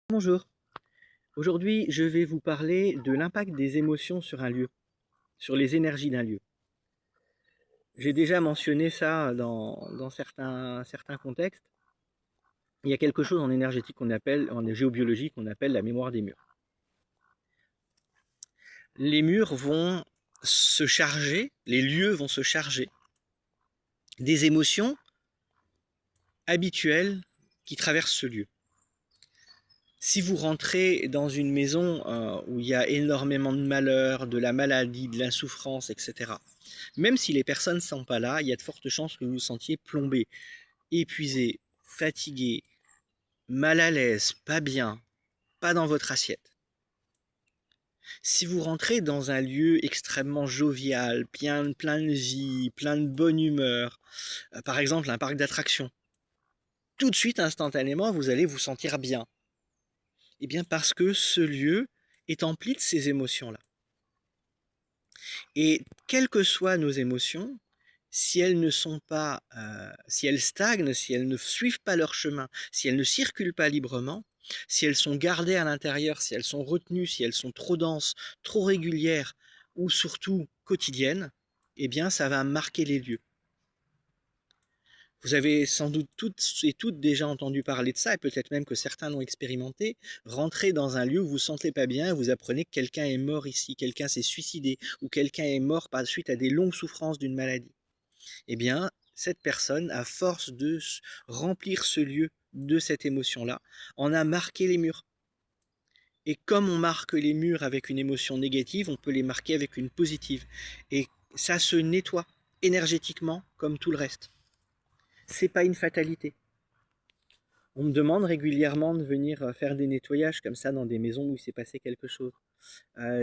Bonjour, aujourd'hui je vais vous parler de l'impact des émotions sur un lieu, sur les énergies d'un lieu. J'ai déjà mentionné ça dans certains contextes. Il y a quelque chose en énergétique qu'on appelle, en géobiologie, qu'on appelle la mémoire des murs. Les murs vont se charger, les lieux vont se charger des émotions habituelles qui traversent ce lieu. Si vous rentrez dans une maison où il y a énormément de malheur, de la maladie, de la souffrance, etc., même si les personnes ne sont pas là, il y a de fortes chances que vous vous sentiez plombé, épuisé, fatigué, mal à l'aise, pas bien, pas dans votre assiette. Si vous rentrez dans un lieu extrêmement jovial, plein de vie, plein de bonne humeur, par exemple un parc d'attractions, tout de suite, instantanément, vous allez vous sentir bien. Eh bien parce que ce lieu est empli de ces émotions-là. Et quelles que soient nos émotions, si elles ne sont pas, si elles stagnent, si elles ne suivent pas leur chemin, si elles ne circulent pas librement, si elles sont gardées à l'intérieur, si elles sont retenues, si elles sont trop denses, trop régulières ou surtout quotidiennes, eh bien ça va marquer les lieux. Vous avez sans doute toutes et toutes déjà entendu parler de ça, et peut-être même que certains l'ont expérimenté. Rentrer dans un lieu où vous ne vous sentez pas bien et vous apprenez que quelqu'un est mort ici, quelqu'un s'est suicidé, ou quelqu'un est mort par suite à des longues souffrances d'une maladie. Eh bien, cette personne, à force de remplir ce lieu de cette émotion-là, en a marqué les murs. Et comme on marque les murs avec une émotion négative, on peut les marquer avec une positive. Et ça se nettoie énergétiquement comme tout le reste. C'est pas une fatalité. On me demande régulièrement de venir faire des nettoyages comme ça dans des maisons où il s'est passé quelque chose.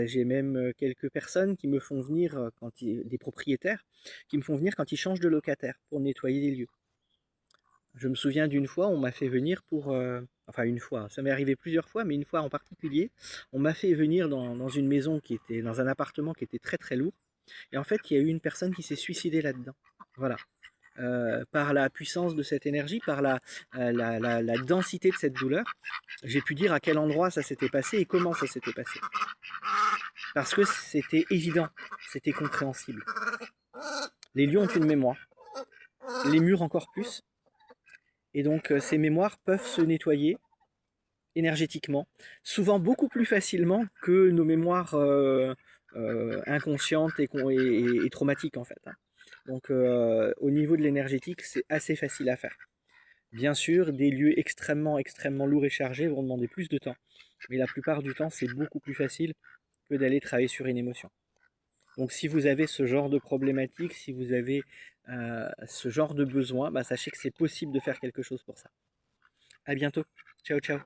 J'ai même quelques personnes qui me font venir, des propriétaires, qui me font venir quand ils changent de locataire pour nettoyer les lieux. Je me souviens d'une fois, on m'a fait venir enfin une fois, ça m'est arrivé plusieurs fois, mais une fois en particulier, on m'a fait venir dans une maison qui était, dans un appartement qui était très très lourd. Et en fait, il y a eu une personne qui s'est suicidée là-dedans. Voilà. Par la puissance de cette énergie, par la densité de cette douleur, j'ai pu dire à quel endroit ça s'était passé et comment ça s'était passé. Parce que c'était évident, c'était compréhensible. Les lieux ont une mémoire, les murs encore plus, et donc ces mémoires peuvent se nettoyer énergétiquement, souvent beaucoup plus facilement que nos mémoires inconscientes et traumatiques en fait. Donc au niveau de l'énergétique, c'est assez facile à faire. Bien sûr, des lieux extrêmement lourds et chargés vont demander plus de temps. Mais la plupart du temps, c'est beaucoup plus facile que d'aller travailler sur une émotion. Donc si vous avez ce genre de problématique, si vous avez ce genre de besoin, bah, sachez que c'est possible de faire quelque chose pour ça. À bientôt. Ciao, ciao.